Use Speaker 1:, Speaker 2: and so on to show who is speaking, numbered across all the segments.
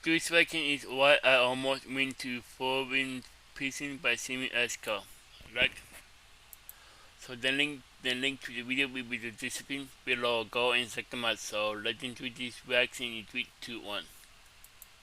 Speaker 1: This vacation is why I almost went to foreign prison by swimming as car. Right? So the link to the video will be the description below. Go and check them out. So let's into this reaction in 3, 2, 1.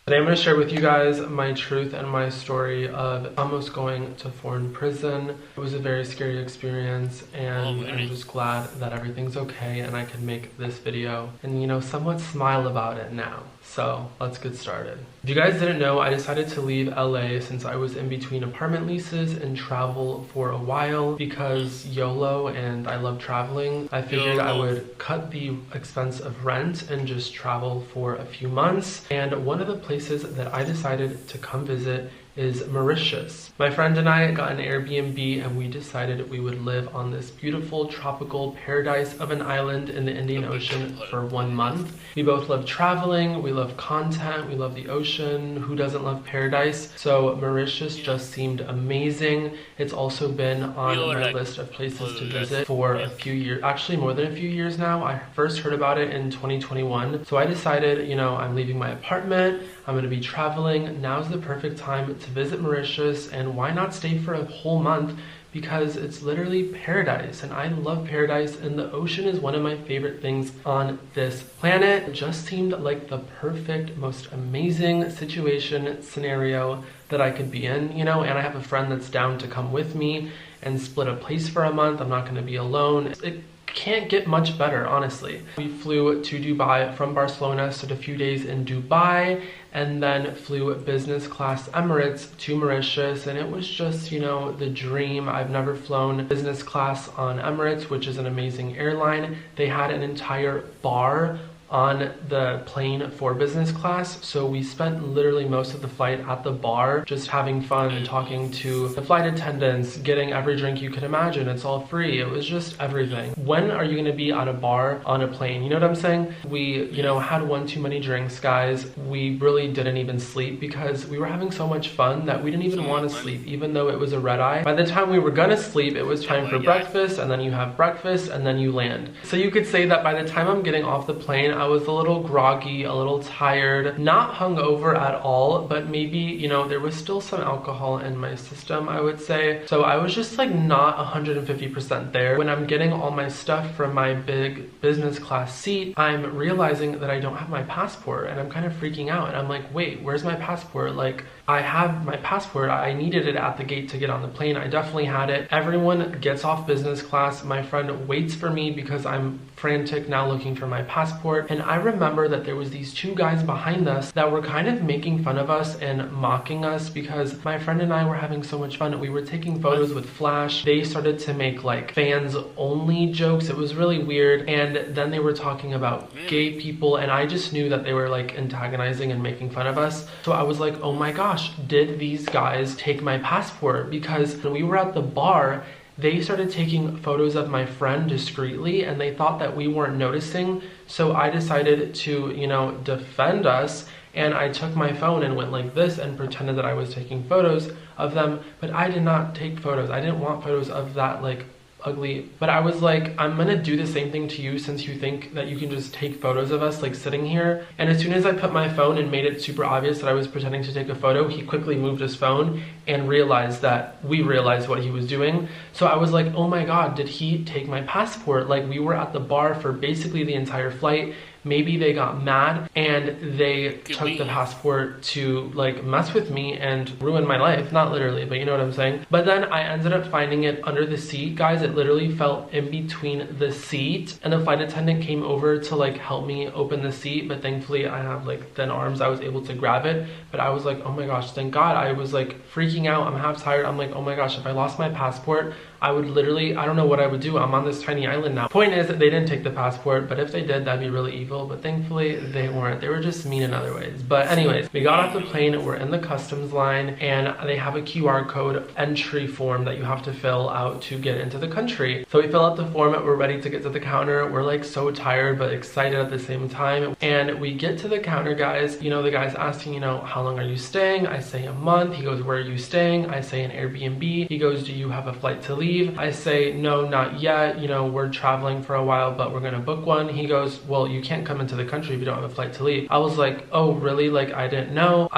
Speaker 2: Today I'm going to share with you guys my truth and my story of almost going to foreign prison. It was a very scary experience, and
Speaker 1: really?
Speaker 2: I'm just glad that everything's okay and I can make this video and, you know, somewhat smile about it now. So let's get started. If you guys didn't know, I decided to leave LA since I was in between apartment leases and travel for a while because YOLO and I love traveling. I figured I would cut the expense of rent and just travel for a few months. And one of the places that I decided to come visit is Mauritius. My friend and I got an Airbnb and we decided we would live on this beautiful tropical paradise of an island in the Indian Ocean for 1 month. We both love traveling, we love content, we love the ocean. Who doesn't love paradise? So Mauritius just seemed amazing. It's also been on my list of places to visit for a few years, actually more than a few years now. I first heard about it in 2021. So I decided, you know, I'm leaving my apartment, I'm going to be traveling. Now's the perfect time to visit Mauritius, and why not stay for a whole month, because it's literally paradise and I love paradise, and the ocean is one of my favorite things on this planet. It just seemed like the perfect, most amazing situation scenario that I could be in, you know, and I have a friend that's down to come with me and split a place for a month. I'm not going to be alone. It can't get much better, honestly. We flew to Dubai from Barcelona, spent a few days in Dubai, and then flew business class Emirates to Mauritius, and it was just, you know, the dream. I've never flown business class on Emirates, which is an amazing airline. They had an entire bar on the plane for business class, so we spent literally most of the flight at the bar just having fun and talking to the flight attendants, getting every drink you could imagine. It's all free. It was just everything. When are you going to be at a bar on a plane? You know what I'm saying? We, you know, had one too many drinks, guys. We really didn't even sleep because we were having so much fun that we didn't even want to sleep, even though it was a red eye. By the time we were gonna sleep, it was time for breakfast, and then you have breakfast and then you land. So you could say that by the time I'm getting off the plane, I was a little groggy, a little tired, not hungover at all, but maybe, you know, there was still some alcohol in my system, I would say. So I was just like not 150% there. When I'm getting all my stuff from my big business class seat, I'm realizing that I don't have my passport, and I'm kind of freaking out. And I'm like, wait, where's my passport? Like, I have my passport. I needed it at the gate to get on the plane. I definitely had it. Everyone gets off business class. My friend waits for me because I'm frantic now looking for my passport. And I remember that there was these two guys behind us that were kind of making fun of us and mocking us because my friend and I were having so much fun. We were taking photos with flash. They started to make like fans only jokes. It was really weird. And then they were talking about gay people, and I just knew that they were like antagonizing and making fun of us. So I was like, oh my gosh, did these guys take my passport? Because when we were at the bar, they started taking photos of my friend discreetly, and they thought that we weren't noticing. So I decided to, you know, defend us, and I took my phone and went like this and pretended that I was taking photos of them, but I did not take photos. I didn't want photos of that like ugly, but I was like, I'm gonna do the same thing to you since you think that you can just take photos of us like sitting here. And as soon as I put my phone and made it super obvious that I was pretending to take a photo, he quickly moved his phone and realized that we realized what he was doing. So I was like, oh my god, did he take my passport? Like, we were at the bar for basically the entire flight. Maybe they got mad and they took the passport to like mess with me and ruin my life. Not literally, but you know what I'm saying. But then I ended up finding it under the seat, guys. It literally fell in between the seat, and the flight attendant came over to like help me open the seat, but thankfully I have like thin arms. I was able to grab it, but I was like, oh my gosh, thank god. I was like freaking out. I'm half tired. I'm like, oh my gosh, if I lost my passport, I would literally, I don't know what I would do. I'm on this tiny island now. Point is that they didn't take the passport, but if they did, that'd be really evil. But thankfully they weren't. They were just mean in other ways. But anyways, we got off the plane, we're in the customs line, and they have a QR code entry form that you have to fill out to get into the country. So we fill out the form, we're ready to get to the counter. We're like so tired, but excited at the same time. And we get to the counter, guys. You know, the guy's asking, you know, how long are you staying? I say a month. He goes, where are you staying? I say an Airbnb. He goes, do you have a flight to leave? leave? I say, no, not yet. You know, we're traveling for a while, but we're gonna book one. He goes, well, you can't come into the country if you don't have a flight to leave. I was like, oh, really? Like, I didn't know.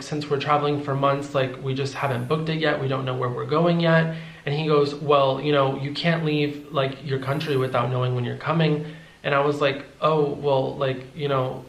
Speaker 2: Since we're traveling for months, like, we just haven't booked it yet. We don't know where we're going yet. And he goes, well, you know, you can't leave like your country without knowing when you're coming. And I was like, oh, well, like, you know,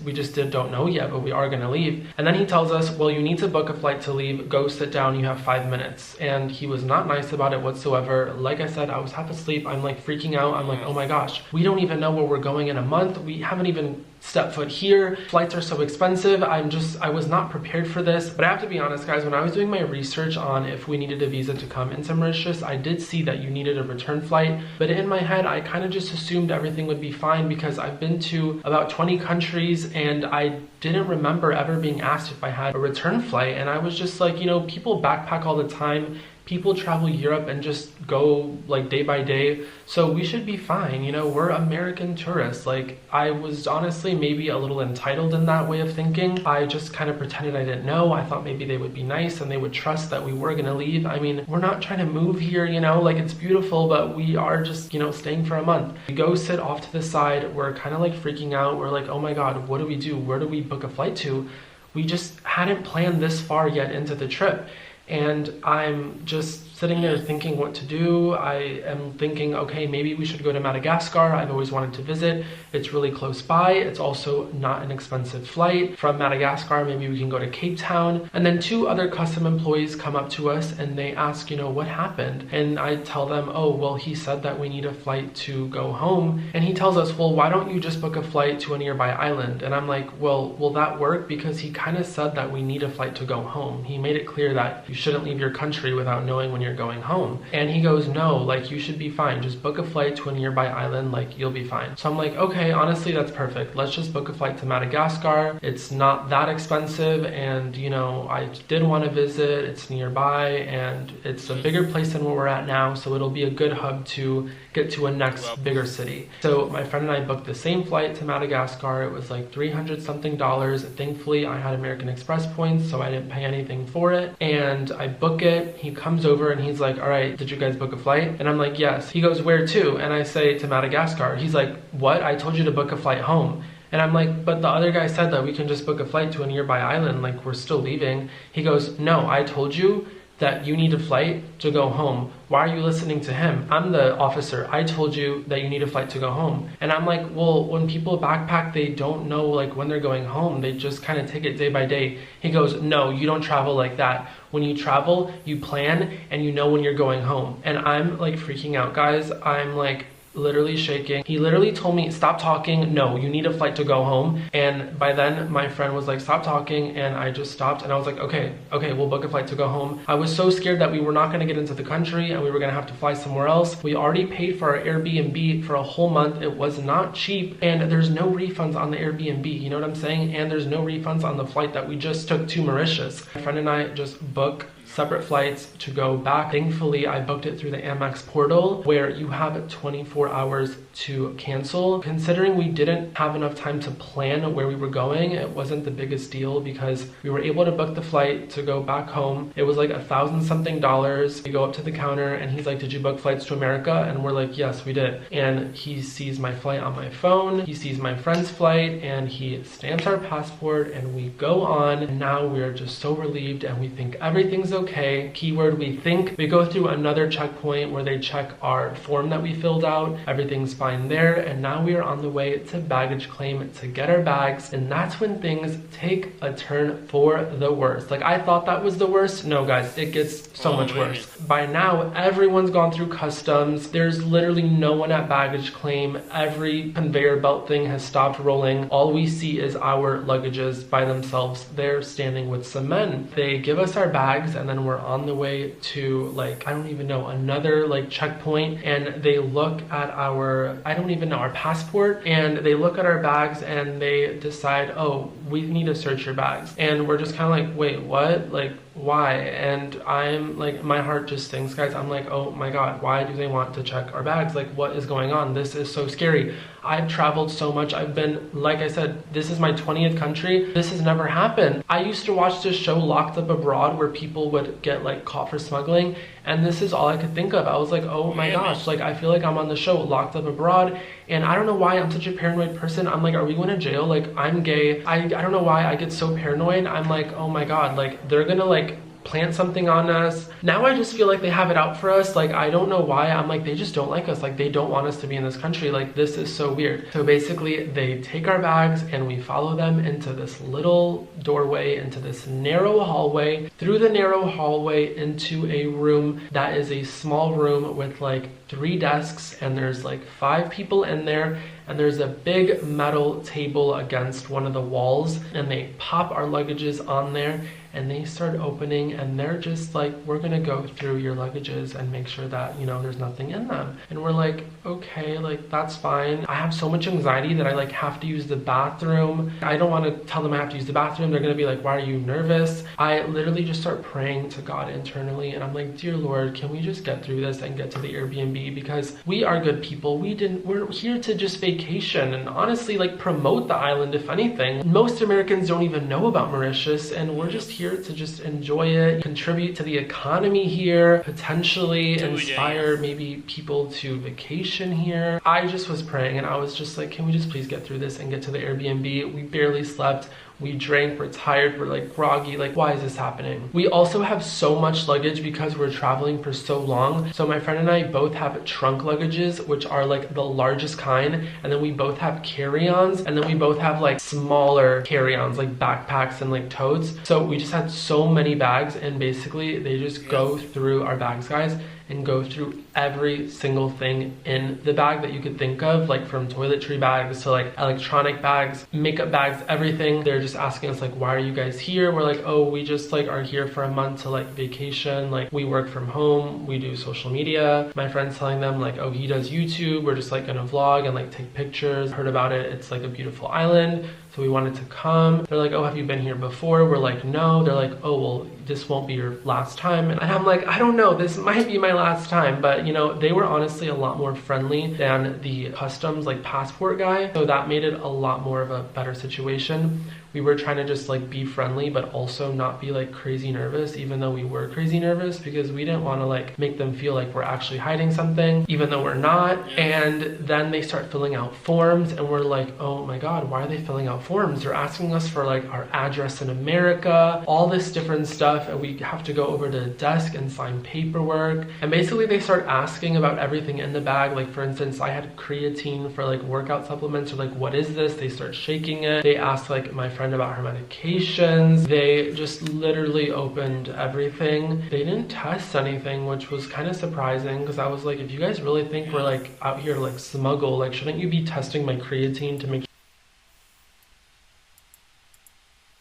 Speaker 2: we just don't know yet, but we are gonna leave. And then he tells us, well, you need to book a flight to leave. Go sit down, you have 5 minutes. And he was not nice about it whatsoever. Like I said, I was half asleep. I'm like freaking out. I'm like, oh my gosh, we don't even know where we're going in a month. We haven't even step foot here. Flights are so expensive. I was not prepared for this. But I have to be honest, guys, when I was doing my research on if we needed a visa to come into Mauritius, I did see that you needed a return flight. But in my head, I kind of just assumed everything would be fine because I've been to about 20 countries and I didn't remember ever being asked if I had a return flight. And I was just like, you know, people backpack all the time. People travel Europe and just go like day by day, so we should be fine. You know, we're American tourists. Like, I was honestly maybe a little entitled in that way of thinking. I just kind of pretended I didn't know. I thought maybe they would be nice and they would trust that we were gonna leave. I mean, we're not trying to move here, you know, like it's beautiful, but we are just, you know, staying for a month. We go sit off to the side. We're kind of like freaking out. We're like, oh my God, what do we do? Where do we book a flight to? We just hadn't planned this far yet into the trip. And I'm just sitting there thinking what to do. I am thinking, okay, maybe we should go to Madagascar. I've always wanted to visit. It's really close by. It's also not an expensive flight. From Madagascar, maybe we can go to Cape Town. And then 2 other custom employees come up to us and they ask, you know, what happened? And I tell them, oh, well, he said that we need a flight to go home. And he tells us, well, why don't you just book a flight to a nearby island? And I'm like, well, will that work? Because he kind of said that we need a flight to go home. He made it clear that you shouldn't leave your country without knowing when you're going home. And he goes, no, like you should be fine. Just book a flight to a nearby island, like you'll be fine. So I'm like, okay, honestly, that's perfect. Let's just book a flight to Madagascar. It's not that expensive. And you know, I did want to visit. It's nearby and it's a bigger place than where we're at now. So it'll be a good hub to get to a next bigger city. So my friend and I booked the same flight to Madagascar. It was like $300 something. Thankfully, I had American Express points, so I didn't pay anything for it. And I book it. He comes over and he's like, all right, did you guys book a flight? And I'm like, yes. He goes, where to? And I say, to Madagascar. He's like, what? I told you to book a flight home. And I'm like, but the other guy said that we can just book a flight to a nearby island, like we're still leaving. He goes, no, I told you that you need a flight to go home. Why are you listening to him? I'm the officer. I told you that you need a flight to go home. And I'm like, well, when people backpack, they don't know like when they're going home. They just kind of take it day by day. He goes, no, you don't travel like that. When you travel, you plan and you know when you're going home. And I'm like freaking out, guys. I'm like literally shaking. He literally told me, stop talking. No, you need a flight to go home. And by then my friend was like, stop talking. And I just stopped and I was like, okay, we'll book a flight to go home. I was so scared that we were not going to get into the country and we were going to have to fly somewhere else. We already paid for our Airbnb for a whole month. It was not cheap and there's no refunds on the Airbnb. You know what I'm saying? And there's no refunds on the flight that we just took to Mauritius. My friend and I just booked separate flights to go back. Thankfully, I booked it through the Amex portal where you have 24 hours to cancel. Considering we didn't have enough time to plan where we were going, it wasn't the biggest deal because we were able to book the flight to go back home. It was like $1,000 something. We go up to the counter and he's like, did you book flights to America? And we're like, yes, we did. And he sees my flight on my phone. He sees my friend's flight and he stamps our passport and we go on. And now we're just so relieved and we think everything's okay. Keyword, we think. We go through another checkpoint where they check our form that we filled out. Everything's fine there. And now we are on the way to baggage claim to get our bags. And that's when things take a turn for the worst. Like, I thought that was the worst. No, guys, it gets so much worse. By now, everyone's gone through customs. There's literally no one at baggage claim. Every conveyor belt thing has stopped rolling. All we see is our luggages by themselves. They're standing with some men. They give us our bags and then we're on the way to, like, I don't even know, another like checkpoint, and they look at our, I don't even know, our passport, and they look at our bags and they decide, oh, we need to search your bags. And we're just kind of like, wait, what? Like, why? And I'm like, my heart just sinks, guys. I'm like, oh my god, why do they want to check our bags? Like, what is going on? This is so scary. I've traveled so much. I've been, like I said, this is my 20th country. This has never happened. I used to watch this show Locked Up Abroad where people would get like caught for smuggling, and this is all I could think of. I was like, oh my gosh, like I feel like I'm on the show Locked Up Abroad, and I don't know why I'm such a paranoid person. I'm like, are we going to jail? Like, I'm gay. I don't know why I get so paranoid. I'm like, oh my god, like they're gonna like plant something on us. Now I just feel like they have it out for us. Like, I don't know why. I'm like, they just don't like us. Like, they don't want us to be in this country. Like, this is so weird. So basically they take our bags and we follow them into this little doorway, into this narrow hallway, through the narrow hallway into a room that is a small room with like 3 desks, and there's like 5 people in there, and there's a big metal table against one of the walls, and they pop our luggages on there and they start opening, and they're just like, we're gonna go through your luggages and make sure that, you know, there's nothing in them. And we're like, okay, like that's fine. I have so much anxiety that I like have to use the bathroom. I don't want to tell them I have to use the bathroom. They're gonna be like, why are you nervous? I literally just start praying to God internally, and I'm like, dear Lord, can we just get through this and get to the Airbnb? Because we are good people. We're here to just vacation and honestly like promote the island, if anything. Most Americans don't even know about Mauritius, and we're just here to just enjoy it, contribute to the economy here, potentially inspire maybe people to vacation here. I just was praying, and I was just like, can we just please get through this and get to the Airbnb? We barely slept. We drank, we're tired, we're like groggy, like why is this happening? We also have so much luggage because we're traveling for so long. So my friend and I both have trunk luggages, which are like the largest kind, and then we both have carry-ons, and then we both have like smaller carry-ons, like backpacks and like totes. So we just had so many bags, and basically they just go through our bags, guys, and go through every single thing in the bag that you could think of, like from toiletry bags to like electronic bags, makeup bags, everything. They're just asking us like, why are you guys here? We're like, oh, we just like are here for a month to like vacation. Like, we work from home, we do social media. My friend's telling them like, oh, he does YouTube. We're just like gonna vlog and like take pictures. Heard about it. It's like a beautiful island, so we wanted to come. They're like, oh, have you been here before? We're like, no. They're like, oh, well, this won't be your last time. And I'm like, I don't know, this might be my last time. But you know, they were honestly a lot more friendly than the customs like passport guy, so that made it a lot more of a better situation. We were trying to just like be friendly, but also not be like crazy nervous, even though we were crazy nervous, because we didn't want to like make them feel like we're actually hiding something, even though we're not. And then they start filling out forms, and we're like, oh my god, why are they filling out forms? They're asking us for like our address in America, all this different stuff, and we have to go over to the desk and sign paperwork. And basically they start asking about everything in the bag. Like, for instance, I had creatine for like workout supplements, or like, what is this? They start shaking it. They asked like my friend about her medications. They just literally opened everything. They didn't test anything, which was kind of surprising, because I was like, if you guys really think we're like out here to like smuggle, like shouldn't you be testing my creatine to make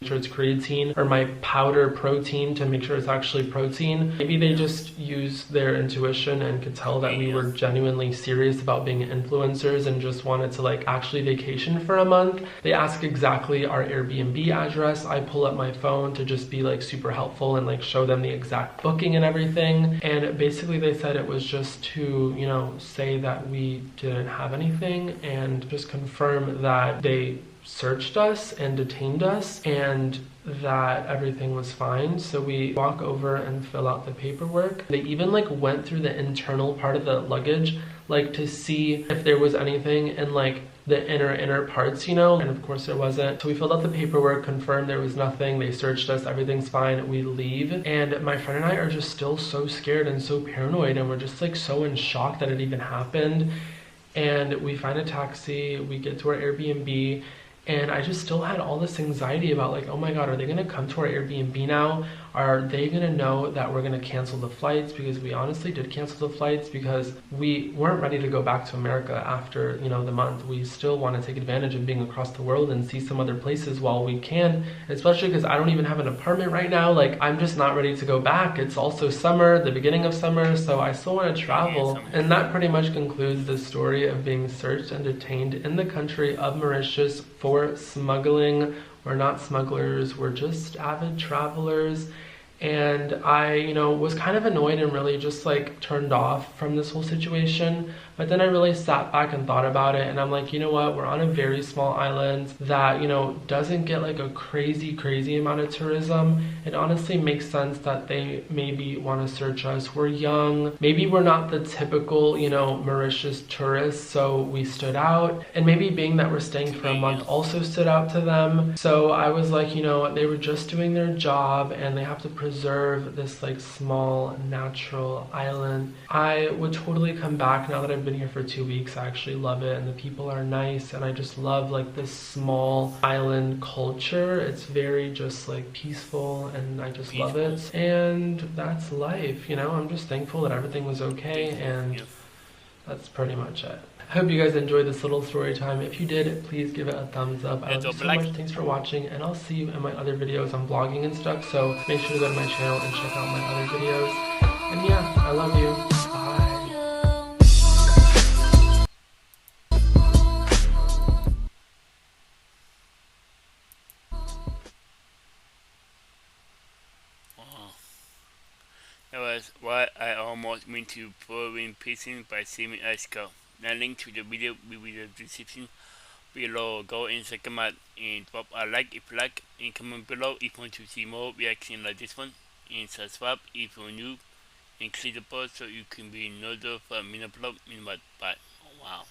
Speaker 2: sure it's creatine, or my powder protein to make sure it's actually protein? Maybe they just used their intuition and could tell that we were genuinely serious about being influencers and just wanted to like actually vacation for a month. They ask exactly our Airbnb address. I pull up my phone to just be like super helpful and like show them the exact booking and everything. And basically they said it was just to, you know, say that we didn't have anything, and just confirm that they searched us and detained us and that everything was fine. So we walk over and fill out the paperwork. They even like went through the internal part of the luggage, like to see if there was anything in like the inner parts, you know, and of course there wasn't. So we filled out the paperwork, confirmed there was nothing. They searched us, everything's fine. We leave, and my friend and I are just still so scared and so paranoid, and we're just like so in shock that it even happened. And we find a taxi, we get to our Airbnb, and I just still had all this anxiety about like, oh my god, are they gonna come to our Airbnb now? Are they gonna know that we're gonna cancel the flights? Because we honestly did cancel the flights because we weren't ready to go back to America after, you know, the month. We still want to take advantage of being across the world and see some other places while we can, especially because I don't even have an apartment right now. Like, I'm just not ready to go back. It's also summer, the beginning of summer, so I still want to travel. And that pretty much concludes the story of being searched and detained in the country of Mauritius for smuggling. We're not smugglers, we're just avid travelers. And I, was kind of annoyed and really just like turned off from this whole situation. But then I really sat back and thought about it, and I'm like, you know what? We're on a very small island that, doesn't get like a crazy, crazy amount of tourism. It honestly makes sense that they maybe want to search us. We're young. Maybe we're not the typical, Mauritius tourists, so we stood out. And maybe being that we're staying for a month also stood out to them. So I was like, they were just doing their job and they have to preserve this like small natural island. I would totally come back now that I've been here for 2 weeks. I actually love it, and the people are nice, and I just love like this small island culture. It's very just like peaceful, and I just love it. And that's life, I'm just thankful that everything was okay, and that's pretty much it. I hope you guys enjoyed this little story time. If you did, please give it a thumbs up. I love you so much. Thanks for watching, and I'll see you in my other videos on vlogging and stuff. So make sure to go to my channel and check out my other videos. And yeah, I love you. Bye.
Speaker 1: That was what I almost went to following pacing by Simon Esco. The link to the video will be in the description below. Go and check them out and drop a like if you like, and comment below if you want to see more reactions like this one, and subscribe if you're new, and click the bell so you can be notified when I upload. Bye. Oh, wow.